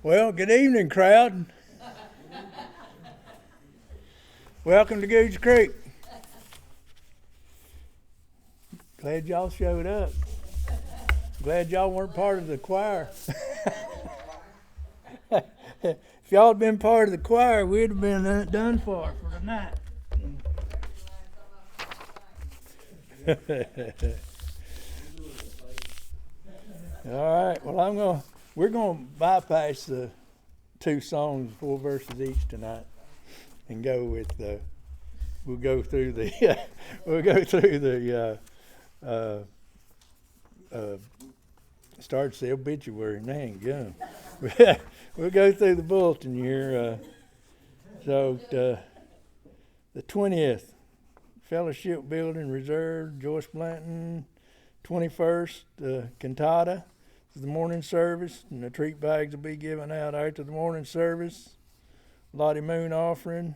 Well, good evening, crowd. Welcome to Goose Creek. Glad y'all showed up. Glad y'all weren't part of the choir. If y'all had been part of the choir, we'd have been done for tonight. All right. Well, we're gonna bypass the 2 songs, 4 verses each tonight, and go with we'll go through the starts the obituary. Dang gum. We'll go through the bulletin here. So the 20th, Fellowship Building Reserve, Joyce Blanton. 21st, cantata, the morning service, and the treat bags will be given out after the morning service. Lottie Moon offering,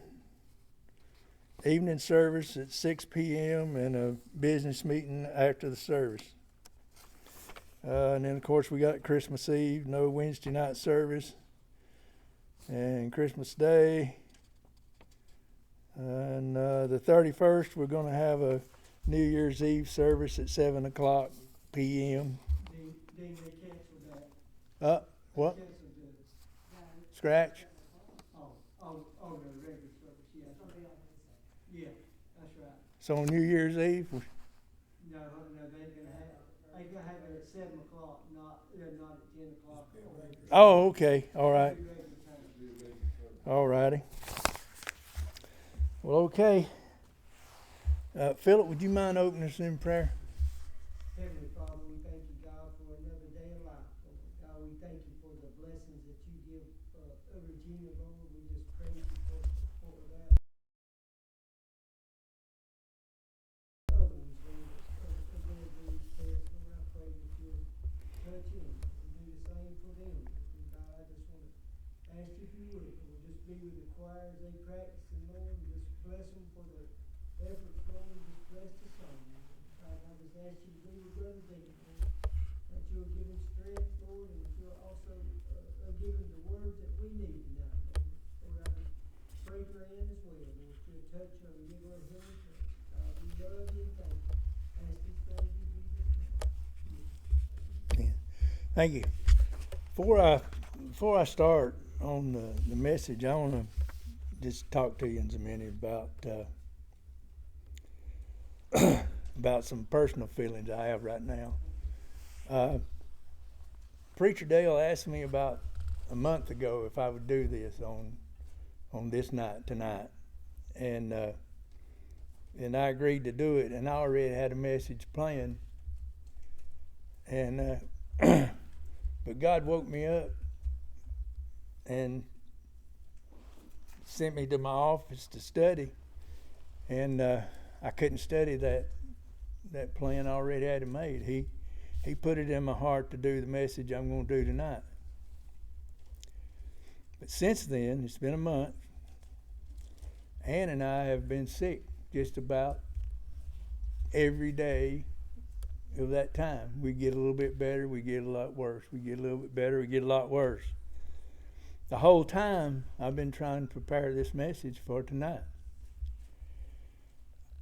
evening service at 6 p.m. and a business meeting after the service. And then, of course, we got Christmas Eve, no Wednesday night service, and Christmas Day. And the 31st, we're going to have a New Year's Eve service at 7 o'clock p.m. They canceled that. What? They canceled the, Scratch? the regular service, yeah. Yeah, that's right. So on New Year's Eve? No, they gonna have it at 7 o'clock, not at 10 o'clock. Oh, okay. All right. All righty. Well, okay. Philip, would you mind opening us in prayer? Heavenly Father, we thank you, God, for another day of life. Lord. God, we thank you for the blessings that you give Regina, Lord. We just praise you for that. Other ones, Lord, are going to do these tests, Lord. I pray that you'll touch them and do the same for them. And God, I just want to ask if you would, Lord, just be with the choir as they practice, and Lord, and just bless them for their efforts, Lord, and just bless the song. God, I just ask you to be with Brother David, Lord, that you'll give him strength, Lord, and that you'll also give him the words that we need tonight, Lord. Lord, I just pray for Ann as well, Lord, that you'll touch her and give her a healing touch. God, we love you and thank you. Ask these things in Jesus' name. Thank you. Before I start on the message, I want to just talk to you in a minute about some personal feelings I have right now. Preacher Dale asked me about a month ago if I would do this on this night tonight, and I agreed to do it, and I already had a message planned, and but God woke me up and sent me to my office to study, and I couldn't study that plan I already had it made. He put it in my heart to do the message I'm going to do tonight. But since then, it's been a month. Ann and I have been sick just about every day of that time. We get a little bit better, we get a lot worse. We get a little bit better, we get a lot worse. The whole time I've been trying to prepare this message for tonight.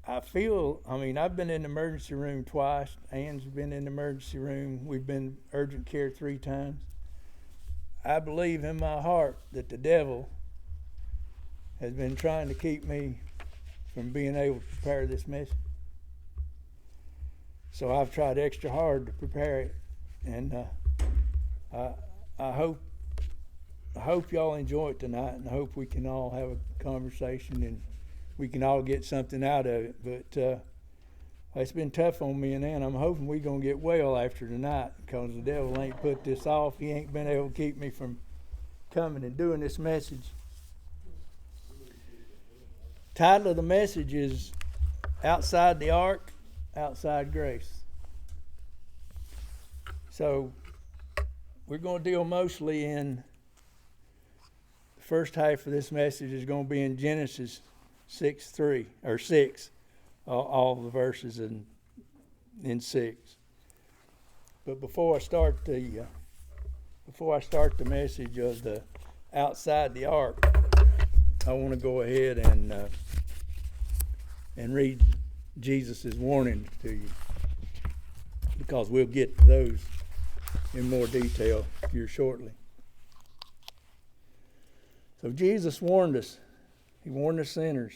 I've been in the emergency room twice. Ann's been in the emergency room. We've been urgent care 3 times. I believe in my heart that the devil has been trying to keep me from being able to prepare this message. So I've tried extra hard to prepare it, and I hope y'all enjoy it tonight, and I hope we can all have a conversation and we can all get something out of it. But it's been tough on me and Ann. I'm hoping we're going to get well after tonight, because the devil ain't put this off. He ain't been able to keep me from coming and doing this message. Title of the message is Outside the Ark, Outside Grace. So we're going to deal mostly in the first half of this message is going to be in Genesis 6:3 or 6, all the verses in 6. But before I start before I start the message of the outside the ark, I want to go ahead and read Jesus' warning to you, because we'll get to those in more detail here shortly. So Jesus warned us. He warned the sinners.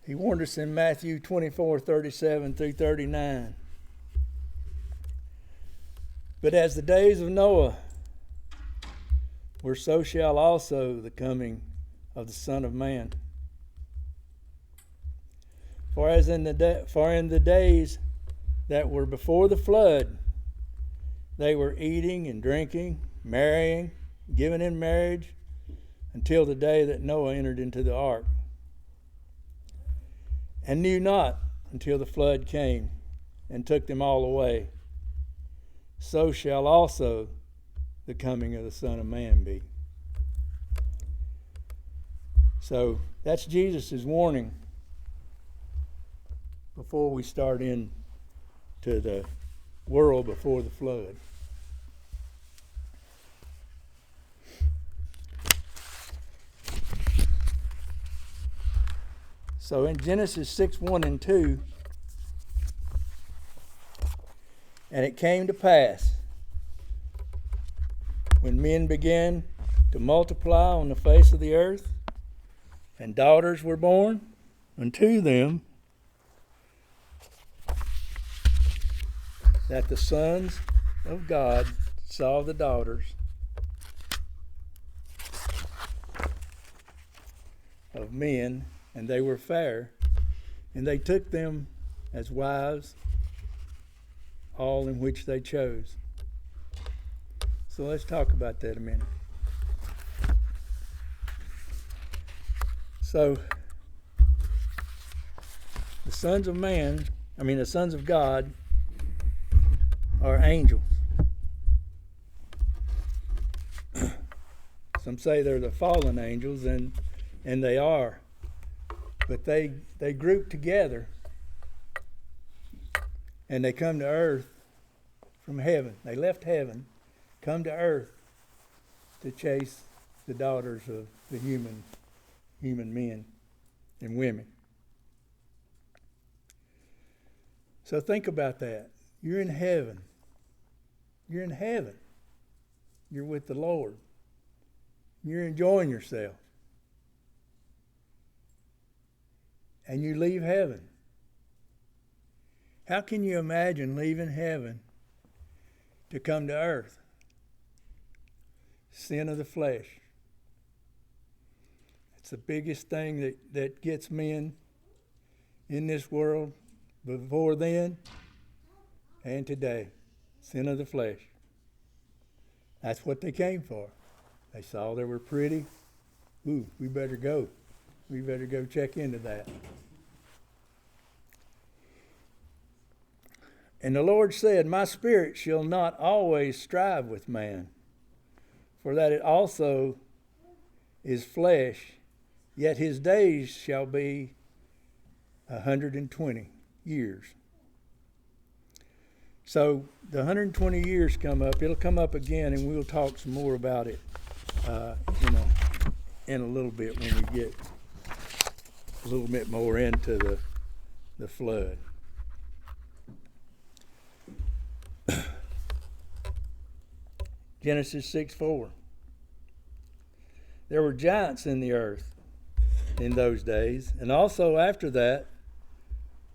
He warned us in Matthew 24:37 through 39. But as the days of Noah were, so shall also the coming of the Son of Man. For in the days that were before the flood, they were eating and drinking, marrying, giving in marriage, until the day that Noah entered into the ark, and knew not until the flood came and took them all away. So shall also the coming of the Son of Man be. So that's Jesus' warning before we start into the world before the flood. So in Genesis 6:1 and 2, and it came to pass, when men began to multiply on the face of the earth, and daughters were born unto them, that the sons of God saw the daughters of men, and they were fair, and they took them as wives, all in which they chose. So let's talk about that a minute. So the sons of God are angels. Some say they're the fallen angels, and they are. But they group together, and they come to earth from heaven. They left heaven, come to earth to chase the daughters of the human men and women. So think about that. You're in heaven. You're in heaven. You're with the Lord. You're enjoying yourself. And you leave heaven. How can you imagine leaving heaven to come to earth? Sin of the flesh. It's the biggest thing that gets men in this world before then and today. Sin of the flesh. That's what they came for. They saw they were pretty. Ooh, we better go. We better go check into that. And the Lord said, My spirit shall not always strive with man, for that it also is flesh, yet his days shall be 120 years. So the 120 years come up. It'll come up again, and we'll talk some more about it in a little bit when we get a little bit more into the flood. Genesis 6:4. There were giants in the earth in those days, and also after that,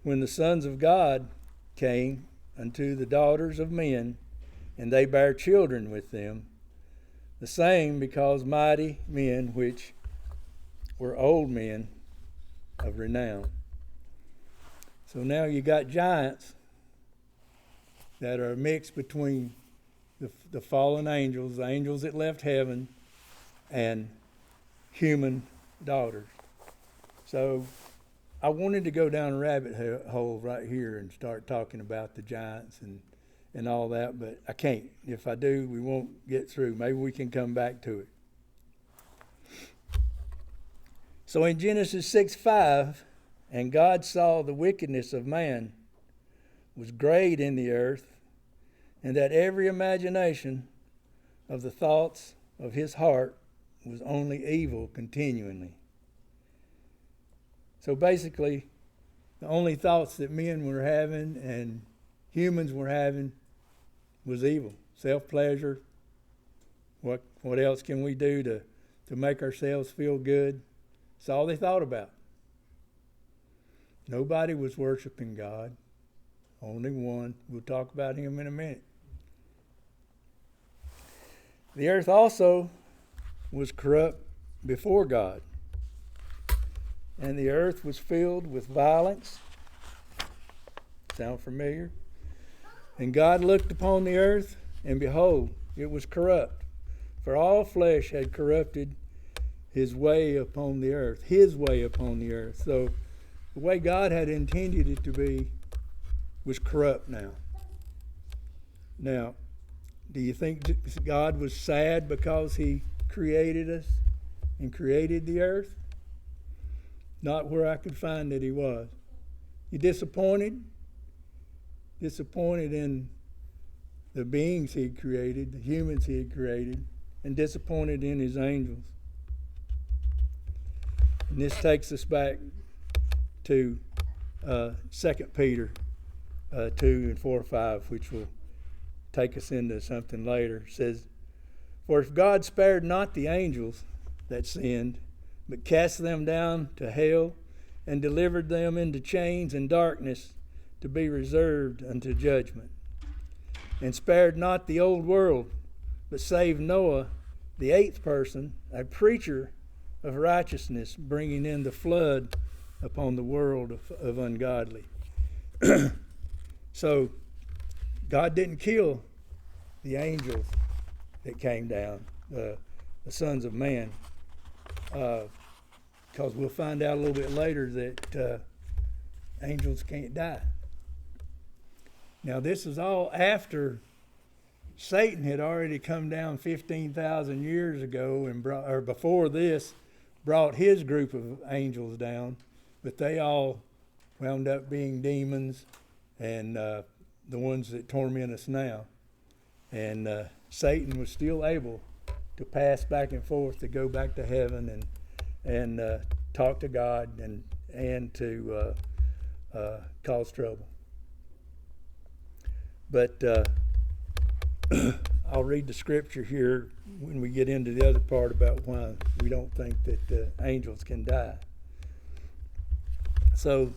when the sons of God came unto the daughters of men, and they bare children with them, the same because mighty men which were old men of renown. So now you got giants that are a mix between the fallen angels, the angels that left heaven, and human daughters. So I wanted to go down a rabbit hole right here and start talking about the giants and all that, but I can't. If I do, we won't get through. Maybe we can come back to it. So in Genesis 6:5, and God saw the wickedness of man was great in the earth, and that every imagination of the thoughts of his heart was only evil continually. So basically, the only thoughts that men were having and humans were having was evil. Self-pleasure. What else can we do to make ourselves feel good? That's all they thought about. Nobody was worshiping God. Only one. We'll talk about him in a minute. The earth also was corrupt before God, and the earth was filled with violence. Sound familiar? And God looked upon the earth, and behold, it was corrupt, for all flesh had corrupted his way upon the earth. So the way God had intended it to be was corrupt now. Now, do you think God was sad because he created us and created the earth? Not where I could find that he was. You disappointed? Disappointed in the beings he created, the humans he had created, and disappointed in his angels. And this takes us back to 2 Peter 2 and 4 and 5, which will take us into something later. It says, "For if God spared not the angels that sinned, but cast them down to hell, and delivered them into chains and darkness to be reserved unto judgment, and spared not the old world, but saved Noah, the eighth person, a preacher of righteousness, bringing in the flood upon the world of ungodly." So God didn't kill the angels that came down, the sons of man, because we'll find out a little bit later that angels can't die. Now this is all after Satan had already come down 15,000 years ago and before this brought his group of angels down, but they all wound up being demons and the ones that torment us now. And Satan was still able to pass back and forth to go back to heaven and talk to God and to cause trouble. But I'll read the scripture here when we get into the other part about why we don't think that angels can die. So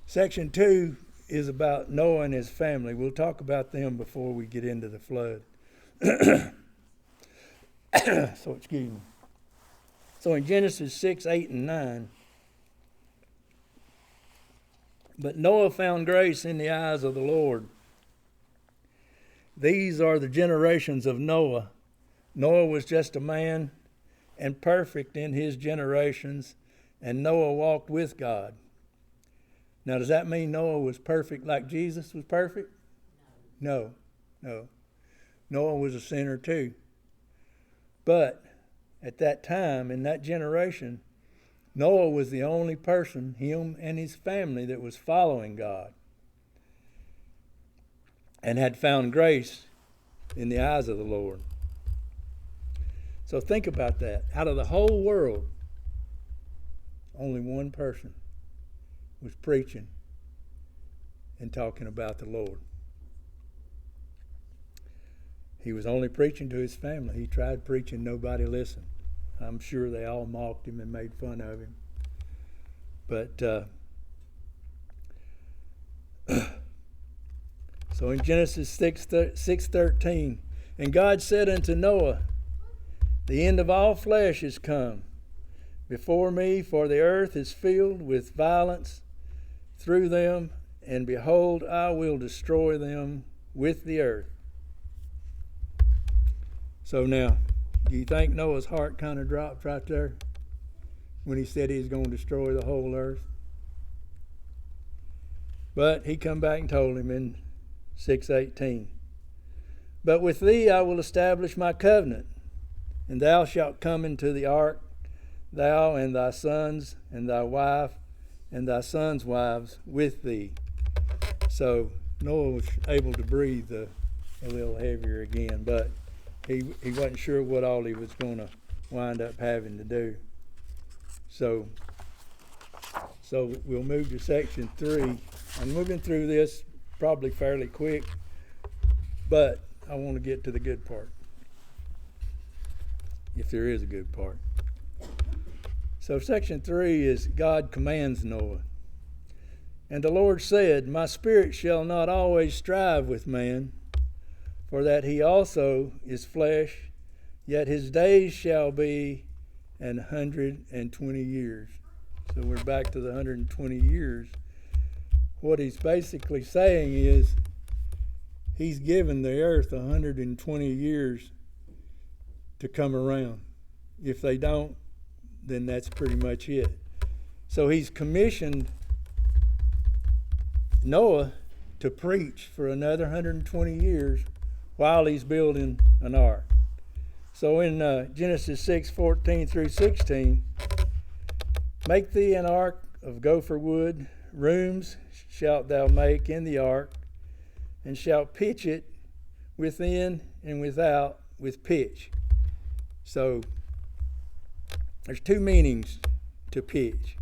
section 2 is about Noah and his family. We'll talk about them before we get into the flood. So excuse me. So in Genesis 6, 8, and 9, "But Noah found grace in the eyes of the Lord. These are the generations of Noah. Noah was just a man and perfect in his generations, and Noah walked with God." Now, does that mean Noah was perfect like Jesus was perfect? No. Noah was a sinner too. But at that time, in that generation, Noah was the only person, him and his family, that was following God and had found grace in the eyes of the Lord. So think about that. Out of the whole world, only one person was preaching and talking about the Lord. He was only preaching to his family. He tried preaching, nobody listened. I'm sure they all mocked him and made fun of him. But so in Genesis 6:13, "And God said unto Noah, The end of all flesh is come before me, for the earth is filled with violence through them, and behold, I will destroy them with the earth." So now, do you think Noah's heart kind of dropped right there when he said he was going to destroy the whole earth? But he come back and told him in 6:18, "But with thee I will establish my covenant, and thou shalt come into the ark, thou and thy sons and thy wife and thy sons' wives with thee." So Noah was able to breathe a little heavier again, but he wasn't sure what all he was going to wind up having to do. So we'll move to section 3. I'm moving through this probably fairly quick, but I want to get to the good part, if there is a good part. So section 3 is God commands Noah. And the Lord said, My spirit shall not always strive with man, for that he also is flesh, yet his days shall be 120 years. So we're back to the 120 years. What he's basically saying is he's given the earth 120 years to come around. If they don't, then that's pretty much it. So he's commissioned Noah to preach for another 120 years while he's building an ark. So in Genesis 6:14 through 16, make thee an ark of gopher wood, rooms shalt thou make in the ark, and shalt pitch it within and without with pitch. So there's two meanings to pitch.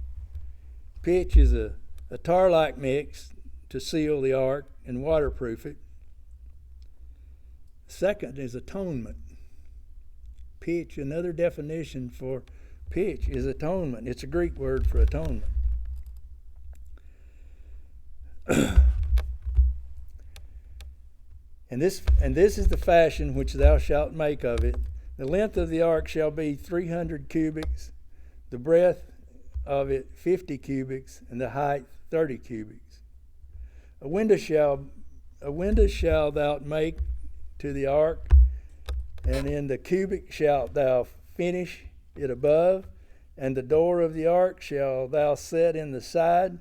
Pitch is a tar-like mix to seal the ark and waterproof it. Second is atonement. Pitch, another definition for pitch is atonement. It's a Greek word for atonement. And this is the fashion which thou shalt make of it. The length of the ark shall be 300 cubits, the breadth of it 50 cubits, and the height 30 cubits. A window shall thou make to the ark, and in the cubit shalt thou finish it above, and the door of the ark shalt thou set in the side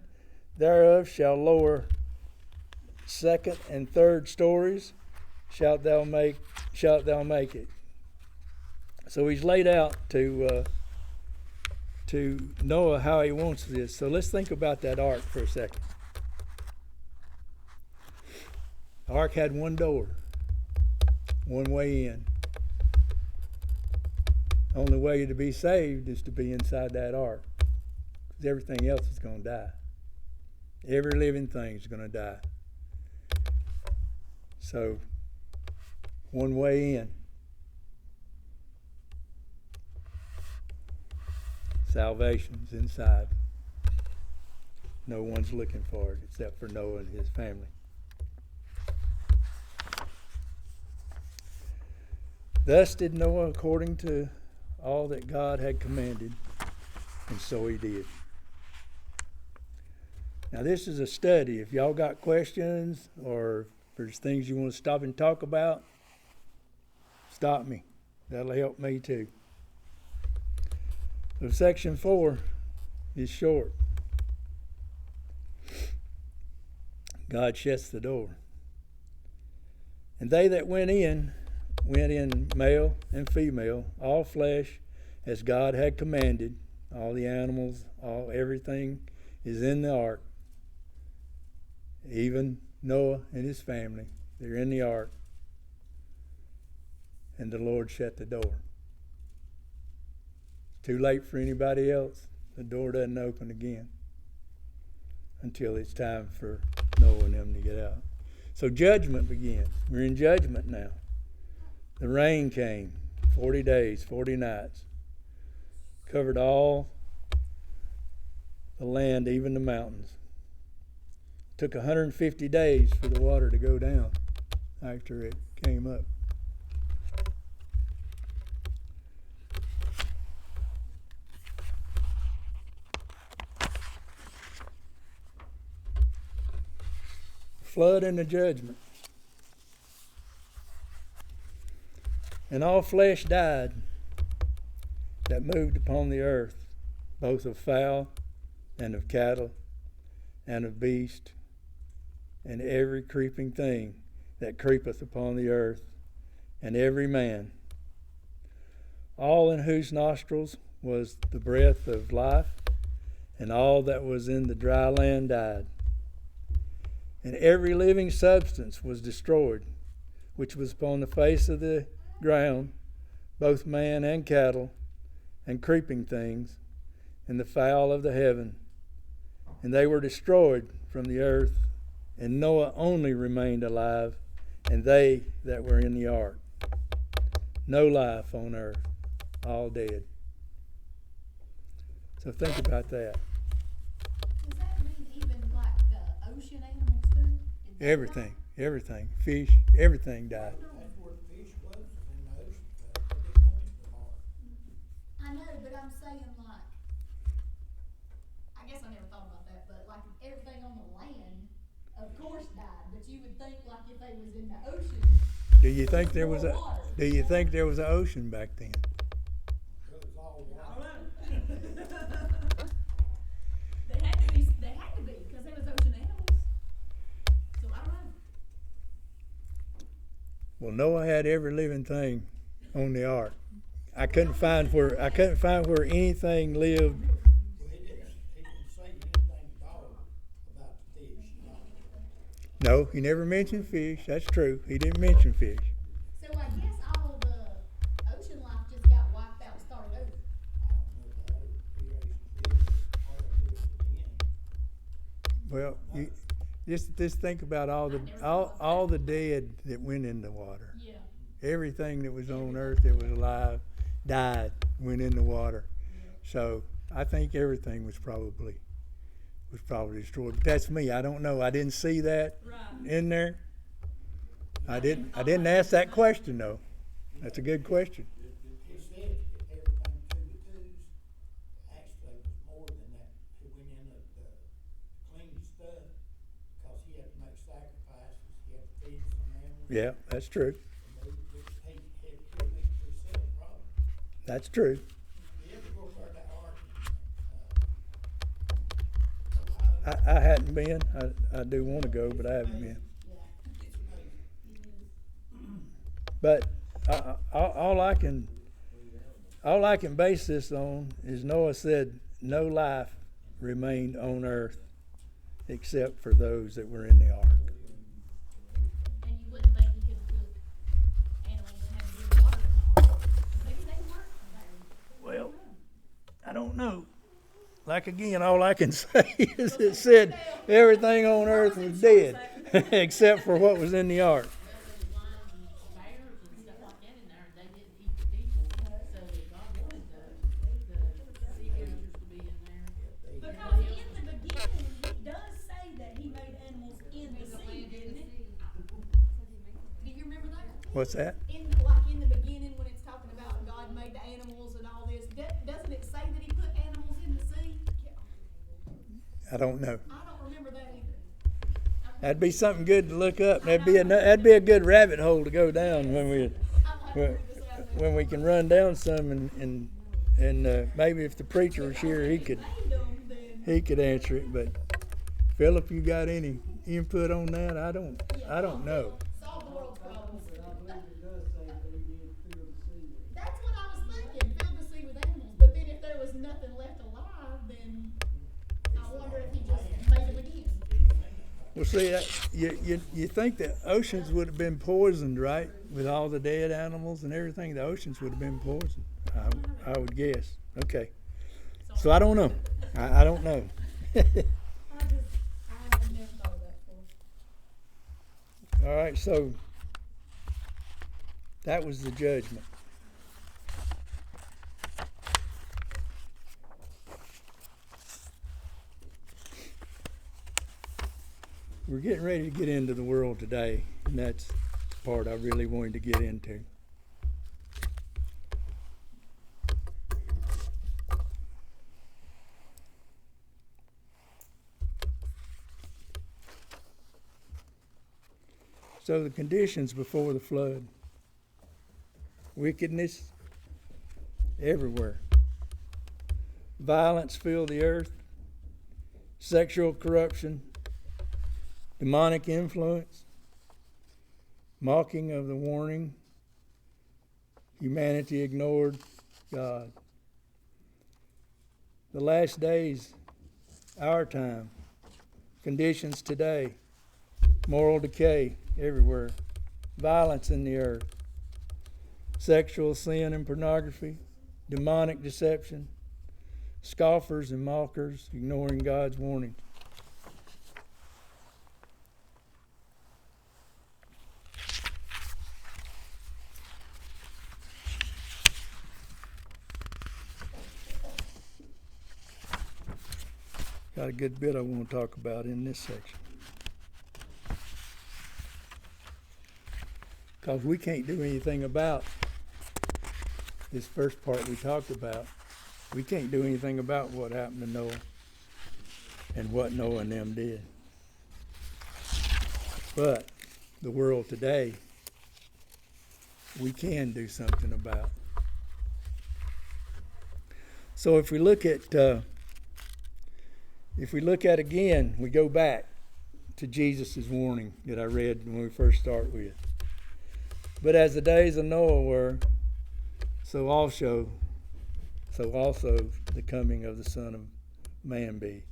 thereof, shall lower second and third stories shalt thou make it. So he's laid out to Noah how he wants this. So let's think about that ark for a second. The ark had one door, one way in. The only way to be saved is to be inside that ark, because everything else is going to die. Every living thing is going to die. So, one way in. Salvation's inside. No one's looking for it except for Noah and his family. Thus did Noah according to all that God had commanded, and so he did. Now this is a study. If y'all got questions or if there's things you want to stop and talk about, stop me. That'll help me too. So section 4 is short. God shuts the door. And they that went in male and female, all flesh, as God had commanded. All the animals, everything is in the ark. Even Noah and his family, they're in the ark. And the Lord shut the door. It's too late for anybody else. The door doesn't open again until it's time for Noah and them to get out. So judgment begins. We're in judgment now. The rain came, 40 days, 40 nights. Covered all the land, even the mountains. Took 150 days for the water to go down after it came up. Flood and the judgment. And all flesh died that moved upon the earth, both of fowl and of cattle and of beast, and every creeping thing that creepeth upon the earth, and every man, all in whose nostrils was the breath of life, and all that was in the dry land died. And every living substance was destroyed, which was upon the face of the ground, both man and cattle, and creeping things, and the fowl of the heaven. And they were destroyed from the earth, and Noah only remained alive, and they that were in the ark. No life on earth, all dead. So think about that. Does that mean even like the ocean animals too? Is that Everything, fish, everything died. That's where the fish was, in the ocean, they didn't come into the water. right? I know, but I'm saying like, I guess I never thought about that, but like everything on the land, of course died, but you would think like if they was in the ocean. Do you think there was more a water. Do you think there was an ocean back then? It was all I water. don't know. They had to be, because there was ocean animals. So I don't know. Well, Noah had every living thing on the ark. I couldn't find where anything lived. Well, he didn't say anything at all about the fish. No, he never mentioned fish. That's true. He didn't mention fish. So I guess all the ocean life just got wiped out and started over. I don't know if that was creation fish, or part of it at the end. Well, you just think about all the dead that went in the water. Yeah. Everything that was on earth that was alive died, went in the water. So I think everything was probably destroyed. But that's me. I don't know. I didn't see that in there. I didn't ask that question though. That's a good question. He said if everything to the twos, actually was more than that. He went in the clean stuff, because he had to make sacrifices, he had to feed some animals. Yeah, that's true. And he had killed each for himself, probably. That's true. You ever go where that ark in, Ohio? I hadn't been. I do want to go, but I haven't been. It's amazing. But all I can base this on is Noah said no life remained on earth except for those that were in the ark. And you wouldn't think you could put animals that had to be in water in the ark. Maybe they weren't there. Well, I don't know. Like again, all I can say is it said everything on earth was dead except for what was in the ark. There was lions and bears and stuff like that in there, and they didn't eat the people, so God wanted the sea creatures to be in there. Because in the beginning, it does say that he made animals in the sea, didn't it? Do you remember that? What's that? Like in the beginning, when it's talking about God made the animals and all this, doesn't it say that he put animals in the sea? I don't know. I don't remember that either. That'd be something good to look up. That'd be a good rabbit hole to go down when we can run down some and maybe if the preacher was here he could answer it. But Philip, you got any input on that? I don't know. Solve the world's problems. But I believe it does say that he did fill the sea with. That's what I was thinking, fill the sea with animals, but then if there was nothing left alive, then I wonder if he just made them again. Well, see, you think the oceans would have been poisoned, right? With all the dead animals and everything, the oceans would have been poisoned. I would guess. Okay. So I don't know. I don't know. I have never thought of that before. All right, so that was the judgment. We're getting ready to get into the world today, and that's the part I really wanted to get into. So the conditions before the flood: wickedness everywhere, violence filled the earth, sexual corruption, demonic influence, mocking of the warning, humanity ignored God. The last days, our time, conditions today, moral decay everywhere, violence in the earth, sexual sin and pornography, demonic deception, scoffers and mockers ignoring God's warning. Got a good bit I want to talk about in this section. Because we can't do anything about this first part we talked about. We can't do anything about what happened to Noah and what Noah and them did. But the world today, we can do something about. So if we look at again, we go back to Jesus' warning that I read when we first start with. But as the days of Noah were, so also the coming of the Son of Man be.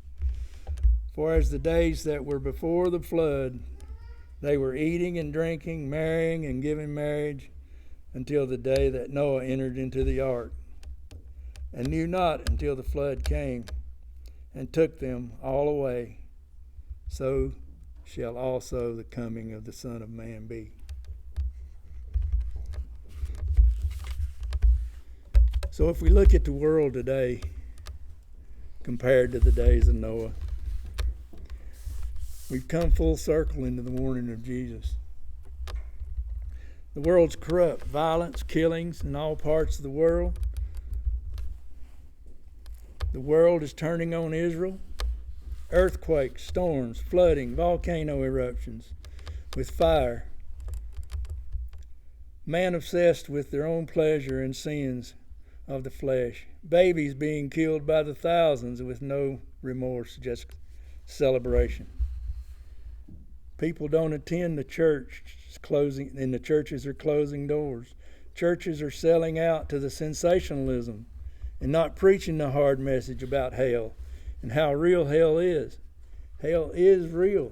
For as the days that were before the flood, they were eating and drinking, marrying and giving marriage, until the day that Noah entered into the ark, and knew not until the flood came and took them all away. So shall also the coming of the Son of Man be. So if we look at the world today compared to the days of Noah, we've come full circle into the warning of Jesus. The world's corrupt, violence, killings in all parts of the world. The world is turning on Israel. Earthquakes, storms, flooding, volcano eruptions with fire. Man obsessed with their own pleasure and sins of the flesh. Babies being killed by the thousands with no remorse, just celebration. People don't attend the church, and the churches are closing doors. Churches are selling out to the sensationalism and not preaching the hard message about hell and how real hell is. Hell is real,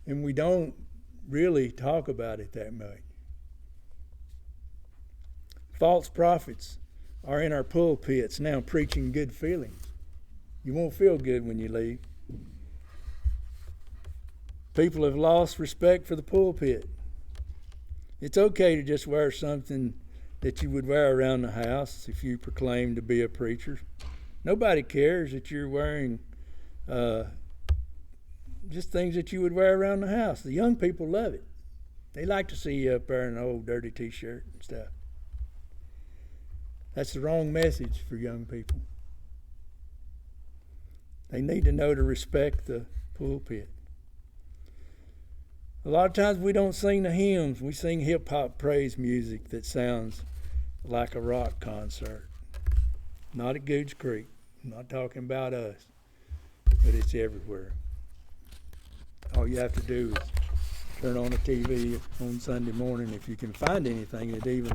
and we don't really talk about it that much. False prophets are in our pulpits now preaching good feelings. You won't feel good when you leave. People have lost respect for the pulpit. It's okay to just wear something that you would wear around the house if you proclaim to be a preacher. Nobody cares that you're wearing just things that you would wear around the house. The young people love it. They like to see you up there in an old dirty t-shirt and stuff. That's the wrong message for young people. They need to know to respect the pulpit. A lot of times we don't sing the hymns. We sing hip-hop praise music that sounds like a rock concert. Not at Gooch Creek. I'm not talking about us. But it's everywhere. All you have to do is turn on the TV on Sunday morning if you can find anything that even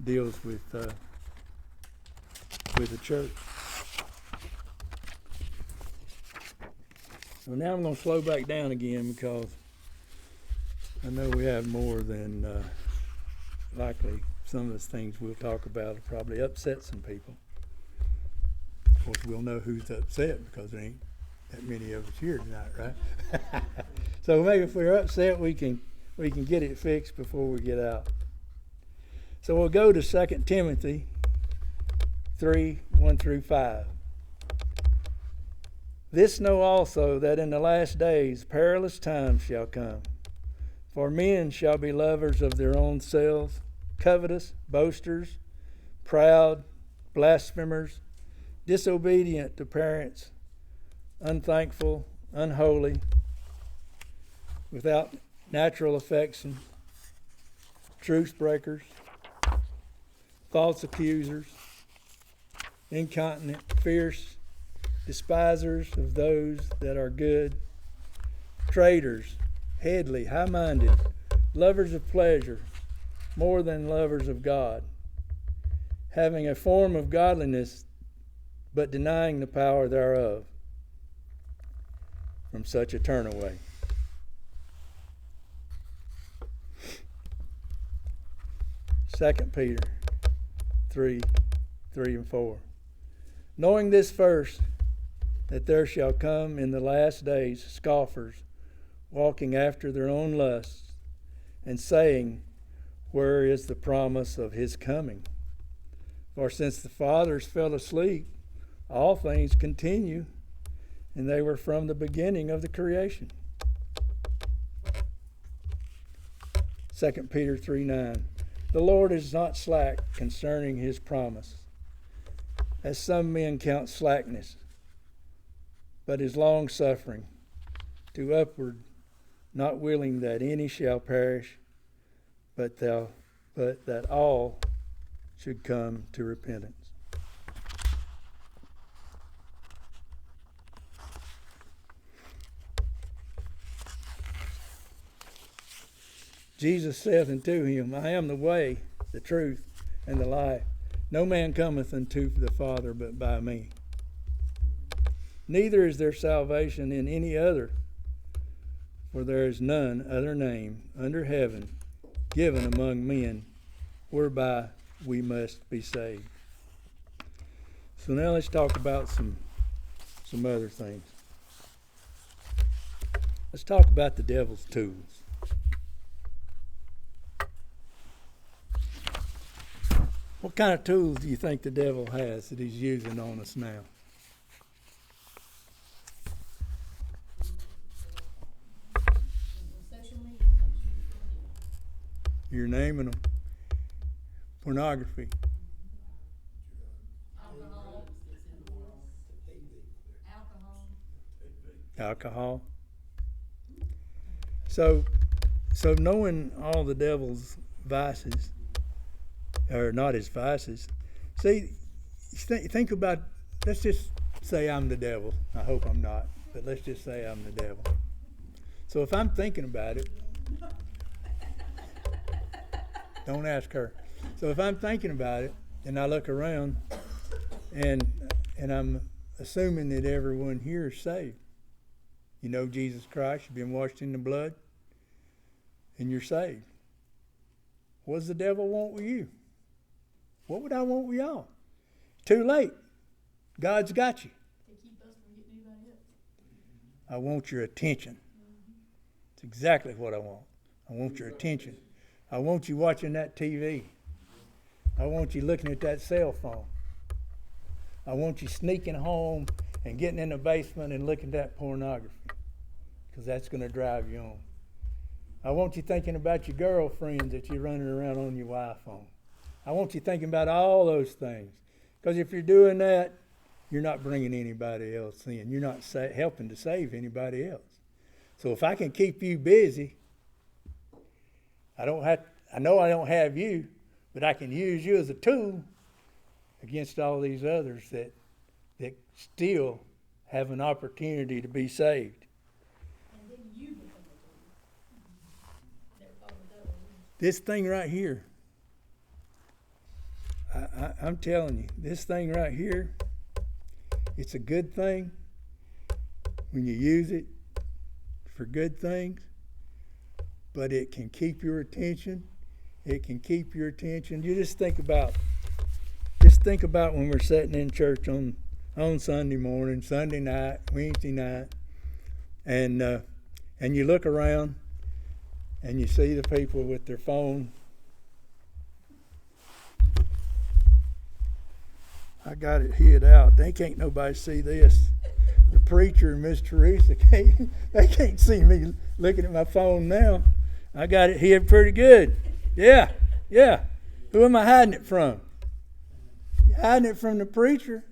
deals with the church. So now I'm going to slow back down again because I know we have more than likely some of the things we'll talk about will probably upset some people. Of course, we'll know who's upset because there ain't that many of us here tonight, right? So maybe if we're upset, we can get it fixed before we get out. So we'll go to 2 Timothy 3:1-5. This know also that in the last days perilous times shall come. For men shall be lovers of their own selves, covetous, boasters, proud, blasphemers, disobedient to parents, unthankful, unholy, without natural affection, truce breakers, false accusers, incontinent, fierce, despisers of those that are good, traitors, headly, high-minded, lovers of pleasure more than lovers of God, having a form of godliness but denying the power thereof. From such a turn away. 2 Peter 3, 3 and 4. Knowing this first, that there shall come in the last days scoffers, walking after their own lusts, and saying, where is the promise of his coming? For since the fathers fell asleep, all things continue, and they were from the beginning of the creation. 2 Peter 3:9. The Lord is not slack concerning his promise, as some men count slackness, but is long-suffering to upward, not willing that any shall perish, but that all should come to repentance. Jesus saith unto him, I am the way, the truth, and the life. No man cometh unto the Father but by me. Neither is there salvation in any other, for there is none other name under heaven given among men whereby we must be saved. So now let's talk about some other things. Let's talk about the devil's tools. What kind of tools do you think the devil has that he's using on us now? Social media. You're naming them. Pornography, Alcohol. alcohol. So knowing all the devil's vices, or not his vices, see, think about, let's just say I'm the devil. I hope I'm not, but let's just say I'm the devil. So if I'm thinking about it, don't ask her. So if I'm thinking about it and I look around and I'm assuming that everyone here is saved. You know Jesus Christ, you've been washed in the blood, and you're saved. What does the devil want with you? What would I want with y'all? Too late. God's got you. To keep us from getting anybody else. I want your attention. It's exactly what I want. I want your attention. I want you watching that TV. I want you looking at that cell phone. I want you sneaking home and getting in the basement and looking at that pornography, because that's going to drive you on. I want you thinking about your girlfriends that you're running around on your iPhone. I want you thinking about all those things, because if you're doing that, you're not bringing anybody else in. You're not helping to save anybody else. So if I can keep you busy, I know I don't have you, but I can use you as a tool against all these others that still have an opportunity to be saved. And then you become a tool. Never thought of it that way. This thing right here, I'm telling you, this thing right here, it's a good thing when you use it for good things, but it can keep your attention. It can keep your attention. You just think about when we're sitting in church on Sunday morning, Sunday night, Wednesday night, and you look around and you see the people with their phone. I got it hid out. They can't nobody see this. The preacher and Miss Teresa they can't see me looking at my phone now. I got it hid pretty good. Yeah. Who am I hiding it from? You're hiding it from the preacher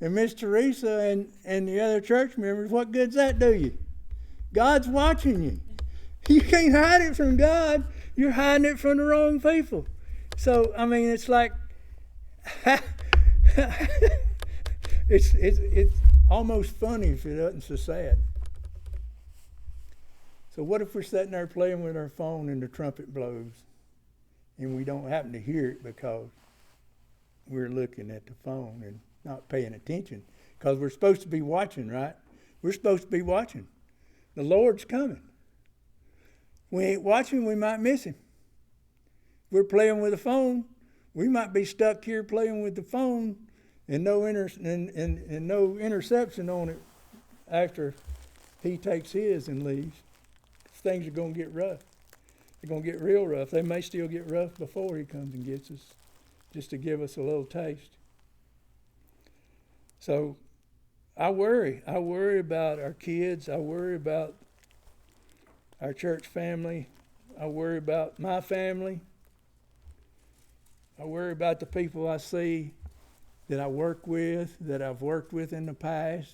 and Miss Teresa and the other church members. What good's that do you? God's watching you. You can't hide it from God. You're hiding it from the wrong people. So, I mean, it's like, it's almost funny if it isn't so sad. So what if we're sitting there playing with our phone and the trumpet blows and we don't happen to hear it because we're looking at the phone and not paying attention? Because we're supposed to be watching, right? We're supposed to be watching. The Lord's coming. We ain't watching, we might miss him. we're playing with the phone, we might be stuck here playing with the phone and no no interception on it after he takes his and leaves. Things are going to get rough. They're going to get real rough. They may still get rough before he comes and gets us, just to give us a little taste. So I worry. I worry about our kids. I worry about our church family. I worry about my family. I worry about the people I see that I work with, that I've worked with in the past.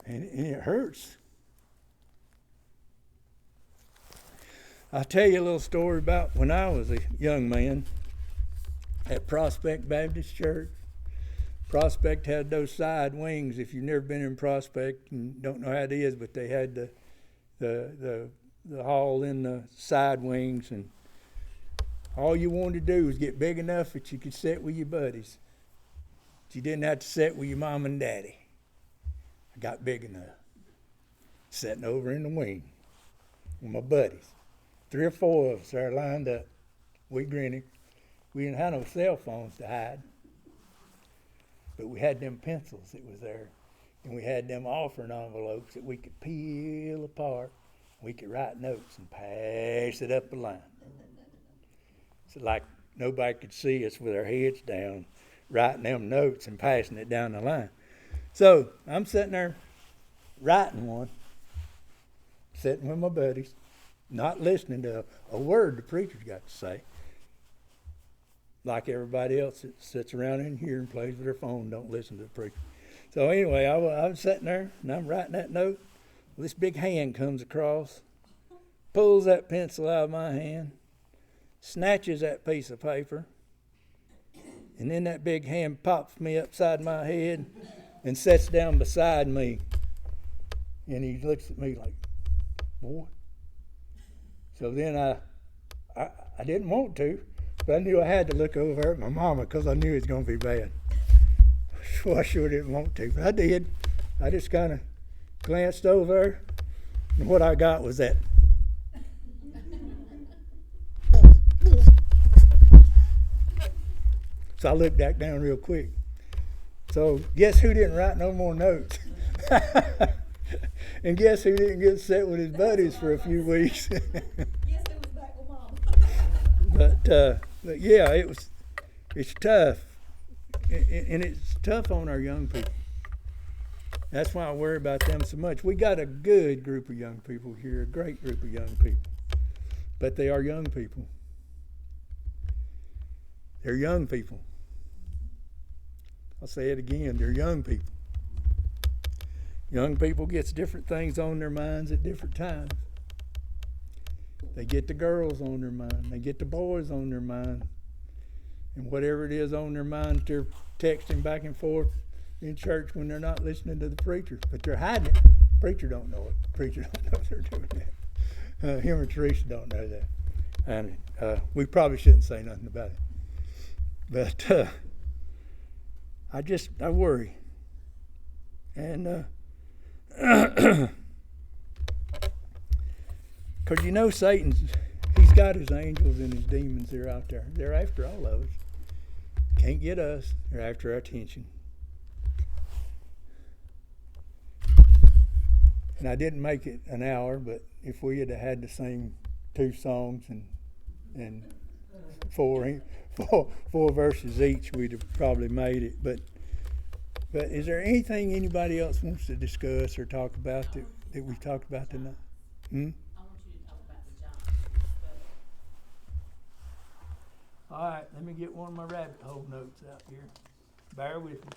And it hurts. I'll tell you a little story about when I was a young man at Prospect Baptist Church. Prospect had those side wings. If you've never been in Prospect and don't know how it is, but they had the hall in the side wings, and all you wanted to do was get big enough that you could sit with your buddies. But you didn't have to sit with your mom and daddy. I got big enough, sitting over in the wing with my buddies. 3 or 4 of us there lined up. We grinning. We didn't have no cell phones to hide. But we had them pencils that was there. And we had them offering envelopes that we could peel apart. We could write notes and pass it up the line. So like nobody could see us with our heads down, writing them notes and passing it down the line. So I'm sitting there writing one, sitting with my buddies, not listening to a word the preacher's got to say. Like everybody else that sits around in here and plays with their phone, don't listen to the preacher. So anyway, I was sitting there and I'm writing that note. Well, this big hand comes across, pulls that pencil out of my hand, snatches that piece of paper, and then that big hand pops me upside my head and sits down beside me. And he looks at me like, boy. So then I didn't want to, but I knew I had to look over at my mama because I knew it was going to be bad. So I sure didn't want to, but I did. I just kind of glanced over, and what I got was that. So I looked back down real quick. So guess who didn't write no more notes? And guess who didn't get set with his buddies for a few weeks? Guess who was back with Mom? But yeah, it's tough. And it's tough on our young people. That's why I worry about them so much. We got a good group of young people here, a great group of young people. But they are young people. They're young people. I'll say it again, they're young people. Young people gets different things on their minds at different times. They get the girls on their mind. They get the boys on their mind. And whatever it is on their mind, they're texting back and forth in church when they're not listening to the preacher. But they're hiding it. Preacher don't know it. Preacher don't know they're doing that. Him and Teresa don't know that. And we probably shouldn't say nothing about it. But I worry. And because you know he's got his angels and his demons. They're out there. They're after all of us. Can't get us. They're after our attention. And I didn't make it an hour, but if we had to sing 2 songs and 4 verses each, we'd have probably made it. But is there anything anybody else wants to discuss or talk about that we've talked about tonight? I want you to talk about the Johnsons. All right, let me get one of my rabbit hole notes out here. Bear with me.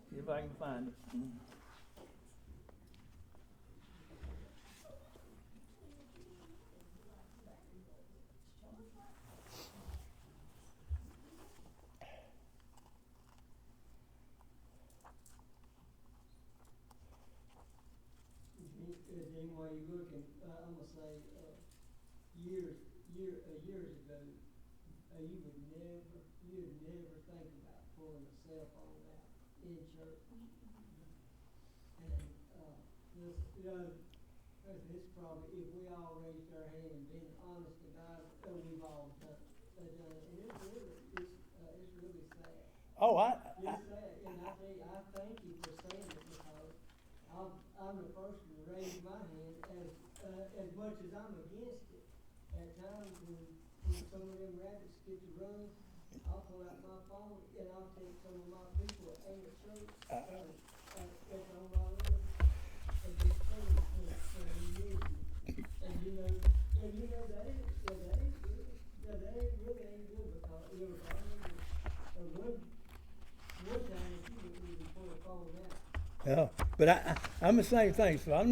See if I can find it. While you're looking, I'm gonna say, years ago, you would never think about pulling a cell phone out in church. And, this, it's probably, if we all raised our hand and been honest to God, we've all done it. And it's really sad. Oh, It's sad, and I tell you, I thank you for saying it, because I'm the person to raise my hand as much as I'm against it. At times when some of them rabbits get to run, I'll pull out my phone and I'll take some of my people that ain't at church, that's on my list, and just tell them, you need you. And you know, that ain't good. That ain't really ain't good, because, I remember, one time if you didn't even pull a phone out. yeah. But I'm the same thing. So I've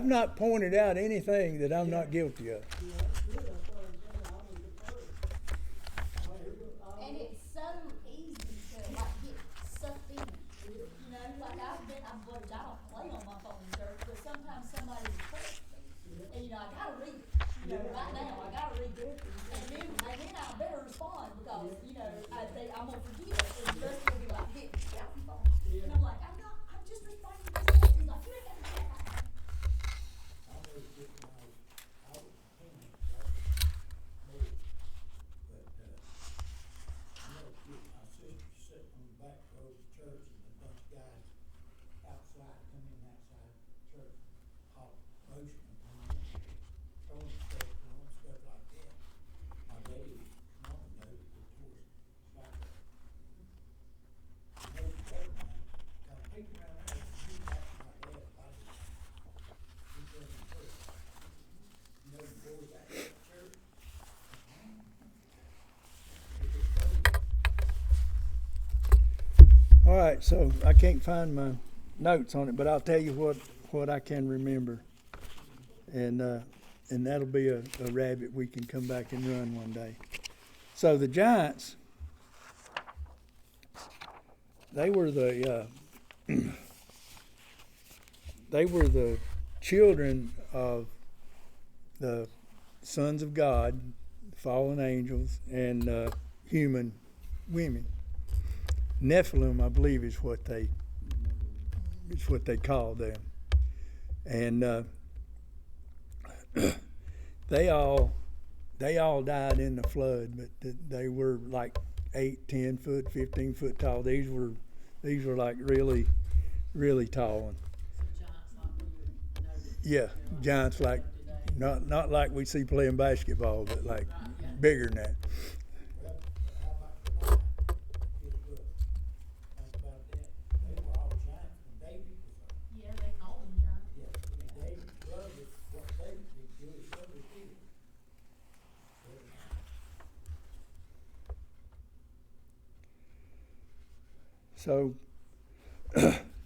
not pointed out anything that I'm not guilty of. Yeah, that's good, that's what I'm saying, I was the first. And it's so easy to like get sucked in, you know, like I don't play on my phone in church, but sometimes somebody will text me, and you know, I gotta read it, you know, right now, I gotta read it, and then I better respond, because, you know, I'm gonna forget, and the rest will be like, get out your phone, and I'm like, I'm just responding to this text, he's like, you ain't gotta do that. I was just when I was a teenager, maybe, but, my sister sitting on the back row of the church, and a bunch of guys outside, coming outside church, hot motion, throwing stuff like that. My daddy, mom knows the tourist spot. No, better man, got a picture around there, he acting like that, if I did. He said in church, you know, the boys out there at church. They just told me. All right, so I can't find my notes on it, but I'll tell you what I can remember, and that'll be a rabbit we can come back and run one day. So the giants, they were the children of the sons of God, fallen angels, and human women. Nephilim, I believe, is what they call them, and they all died in the flood, but they were like 8, 10 foot, 15 foot tall. These were like really, really tall ones. Giants like we would know that. Yeah, giants like Today. not like we see playing basketball, but like bigger than that. Well, how about the lion? Just look, think about that. They were all giants when David was up. Yeah, they call them giants. Yeah, David's brother, what David did, Jewish brother did.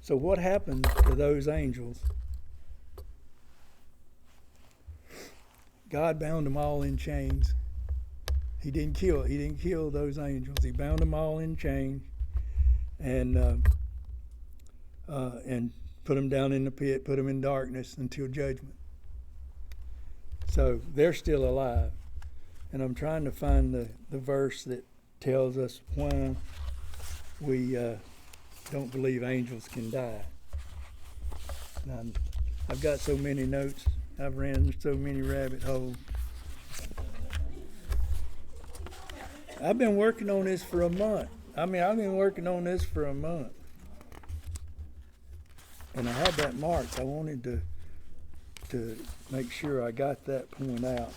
So what happened to those angels? God bound them all in chains. He didn't kill those angels. He bound them all in chains, and put them down in the pit, put them in darkness until judgment. So they're still alive, and I'm trying to find the verse that tells us why we don't believe angels can die. Now, I've got so many notes. I've ran so many rabbit holes. I've been working on this for a month. I've been working on this for a month. And I had that marked. I wanted to make sure I got that point out.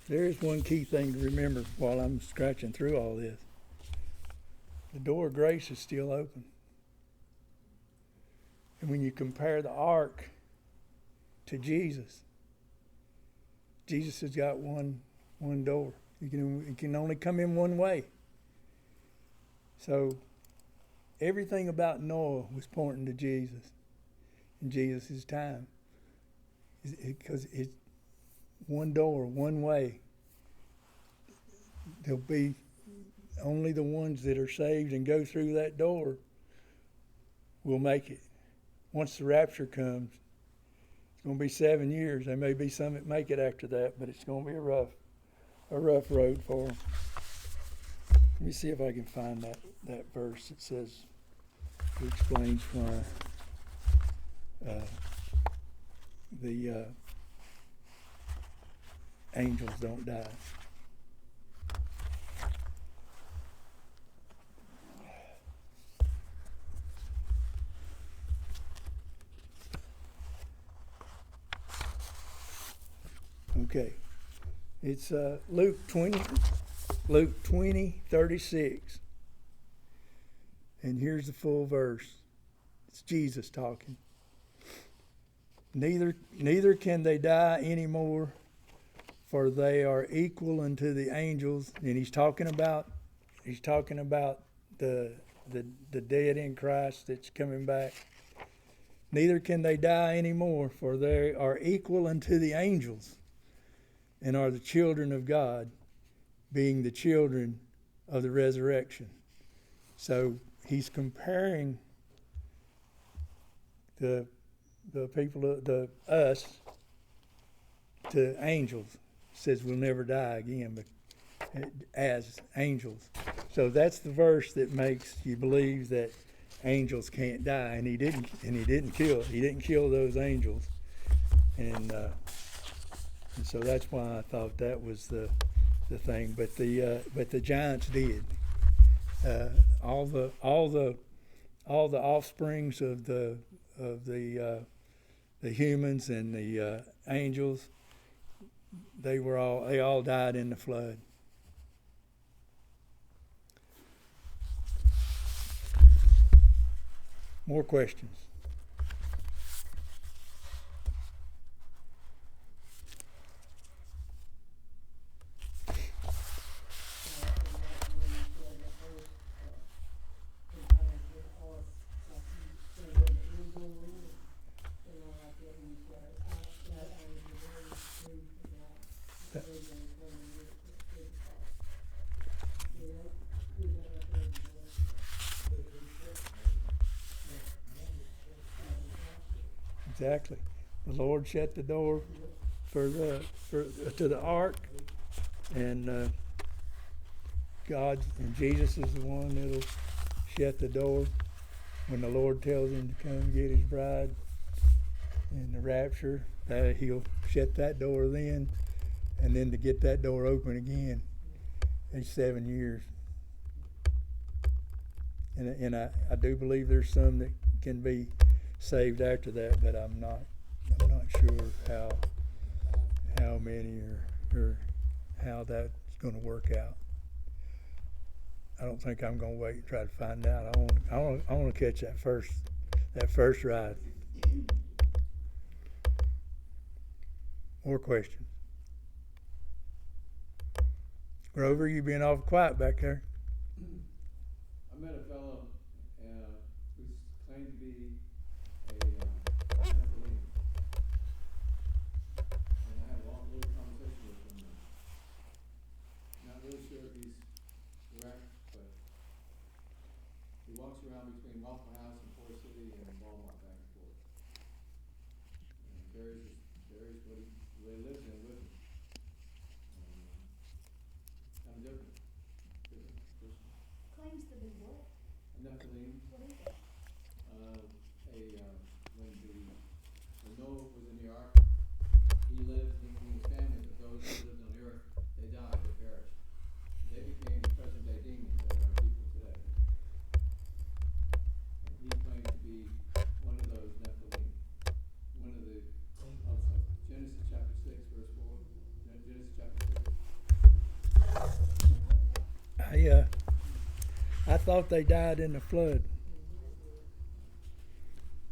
There is one key thing to remember while I'm scratching through all this. The door of grace is still open. And when you compare the ark to Jesus, Jesus has got one door. You can only come in one way. So everything about Noah was pointing to Jesus in Jesus' time. Because it's one door, one way. There'll be only the ones that are saved and go through that door will make it. Once the rapture comes, it's going to be 7 years. There may be some that make it after that, but it's going to be rough. a rough road for them. Let me see if I can find that verse that says, that explains why the angels don't die. Okay, it's Luke 20:36, and here's the full verse. It's Jesus talking. Neither can they die anymore, for they are equal unto the angels. And he's talking about the dead in Christ that's coming back. Neither can they die anymore, for they are equal unto the angels, and are the children of God, being the children of the resurrection. So he's comparing the people, us, to angels. Says we'll never die again, but as angels. So that's the verse that makes you believe that angels can't die, and he didn't kill those angels, and so that's why I thought that was the thing. But the giants did. All the offsprings of the humans and the angels, they all died in the flood. More questions? Exactly. The Lord shut the door to the ark, and God and Jesus is the one that'll shut the door when the Lord tells him to come get his bride in the rapture. He'll shut that door then, and then to get that door open again, it's 7 years. And I do believe there's some that can be saved after that, but I'm not sure how many or how that's going to work out. I don't think I'm going to wait and try to find out. I want to catch that first ride. More questions? Grover, you being awful quiet back there. I met a fellow who claimed to be a Nephilim, and I had a long little conversation with him. Not really sure if he's correct, but he walks around between Waffle House and Forest City and Walmart back and forth. And carries what he lives in with him. Kind of different. Claims to be what? Nephilim. What is it? When Noah was in the ark, he lived in his family, but those who lived on the earth, they died, they perished. They became the present day demons that are our people today. And he claimed to be one of those Nephilim. One of the of Genesis chapter 6, verse 4. Genesis chapter 6. I thought they died in the flood.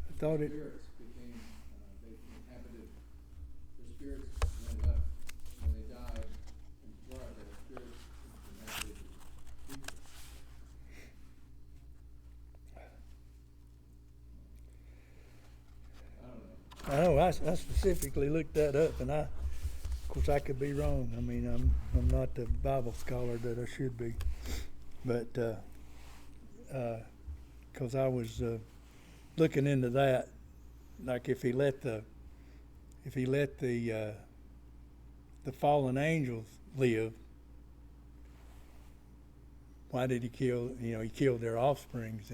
I thought it. Spirits became, they inhabited, their spirits then left, when they died in blood, their spirits inhabited people. I don't know. I know. I specifically looked that up, and of course, I could be wrong. I mean, I'm not the Bible scholar that I should be, but because I was looking into that, like if he let the fallen angels live, why did he kill? You know, he killed their offsprings,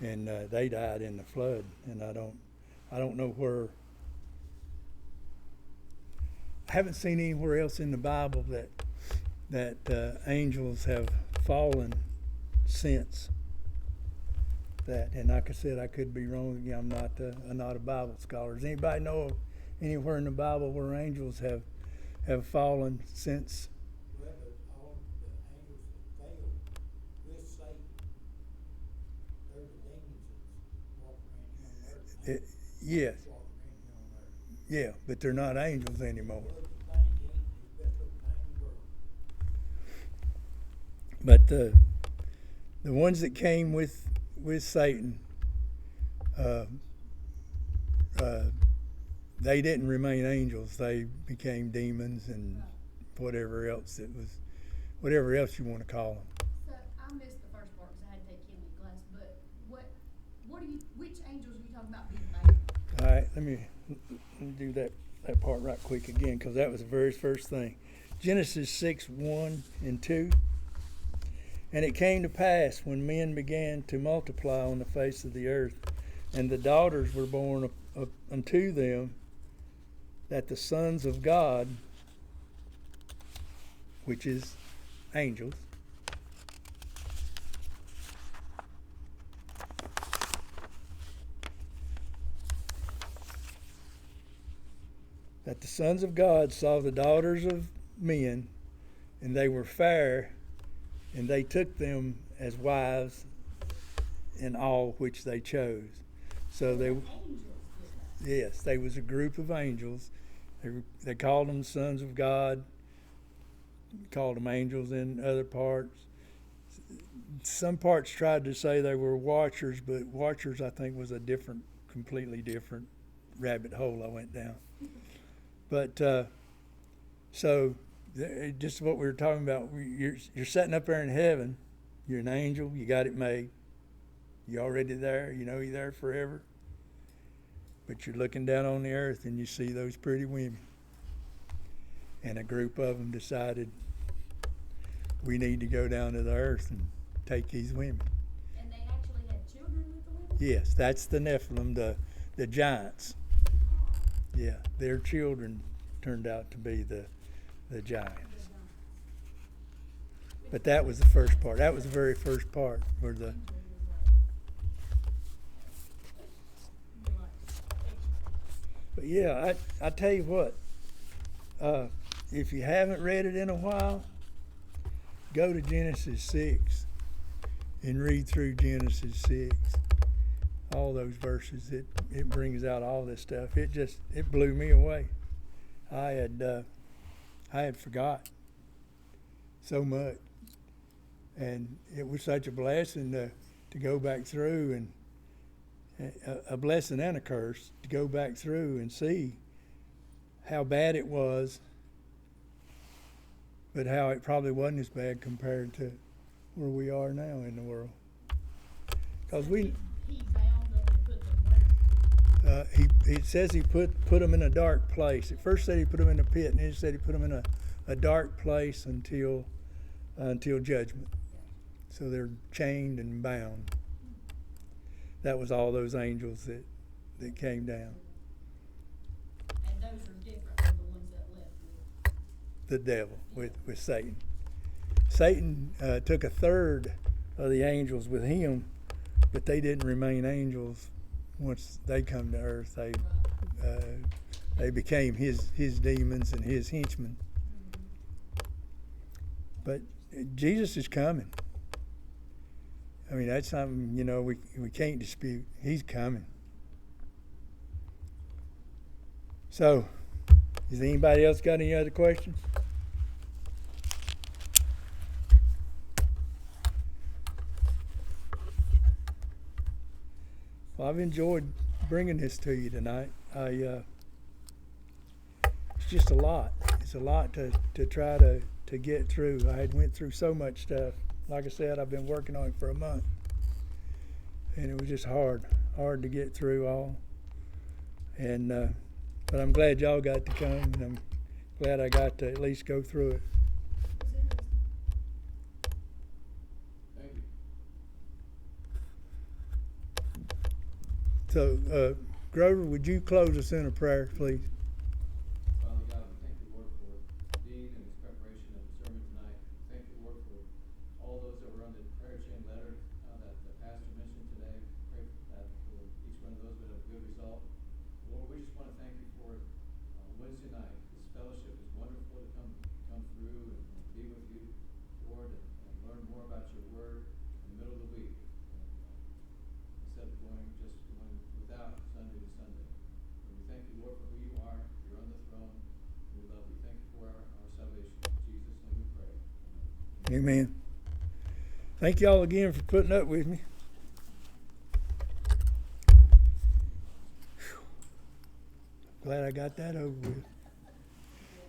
and they died in the flood. And I don't know where. I haven't seen anywhere else in the Bible that angels have fallen since that. And like I said, I could be wrong again. I'm not a Bible scholar. Does anybody know of anywhere in the Bible where angels have fallen since? Well, but all the angels that failed with Satan, they're the demons that walk around here on earth. Yes, Walk around here on earth. yeah, but they're not angels anymore. Look at the thing, he ain't the best looking thing in the world. But the ones that came with Satan, they didn't remain angels. They became demons and whatever else you want to call them. So I missed the first part because I had to take chemistry class, but which angels are you talking about being made? All right, let me do that part right quick again, because that was the very first thing. Genesis 6:1-2. And it came to pass when men began to multiply on the face of the earth, and the daughters were born unto them, that the sons of God, which is angels, that the sons of God saw the daughters of men, and they were fair, and they took them as wives in all which they chose. So they, Angels did that. yes, they was a group of angels. They called them sons of God, called them angels in other parts. Some parts tried to say they were watchers, but watchers I think was a completely different rabbit hole I went down. But so just what we were talking about, you're sitting up there in heaven, you're an angel, you got it made, you're already there, you know you're there forever. But you're looking down on the earth and you see those pretty women. And a group of them decided we need to go down to the earth and take these women. And they actually had children with the women? Yes, that's the Nephilim, the giants. Yeah, their children turned out to be the giants. But that was the first part. That was the very first part where the But yeah, I tell you what, if you haven't read it in a while, go to Genesis 6 and read through Genesis 6. All those verses, it brings out all this stuff. It blew me away. I had forgot so much, and it was such a blessing to go back through, and a blessing and a curse to go back through and see how bad it was, but how it probably wasn't as bad compared to where we are now in the world. Because He bound them and put them where? he says he put them in a dark place. At first said he put them in a pit, and then he said he put them in a dark place until judgment. So they're chained and bound. That was all those angels that came down. And those are different from the ones that left with. The devil with Satan. Satan took a third of the angels with him, but they didn't remain angels once they come to earth. They became his demons and his henchmen. But Jesus is coming. I mean, that's something, we can't dispute. He's coming. So, has anybody else got any other questions? Well, I've enjoyed bringing this to you tonight. It's just a lot. It's a lot to try to get through. I had went through so much stuff. Like I said, I've been working on it for a month, and it was just hard to get through all. And but I'm glad y'all got to come, and I'm glad I got to at least go through it. So, Grover, would you close us in a prayer, please? Father God, we thank you, Lord, for Dean and his preparation of the sermon tonight. Thank you, Lord, for all those that were on the prayer chain letter that the pastor mentioned today. Pray that for each one of those would have a good result. Lord, we just want to thank you for Wednesday night. This fellowship is wonderful to come through and be with you, Lord, and learn more about your word in the middle of the week. Instead of going without Sunday to Sunday. And we thank you, Lord, for who you are. You're on the throne. We love you. Thank you for our salvation. In Jesus' name we pray. Amen. Thank y'all again for putting up with me. Whew. Glad I got that over with.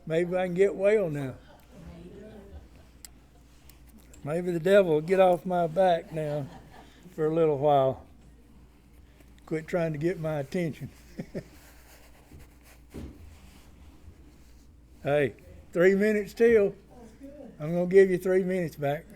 Maybe I can get well now. Maybe the devil will get off my back now for a little while. Quit trying to get my attention. Hey, 3 minutes till. I'm going to give you 3 minutes back.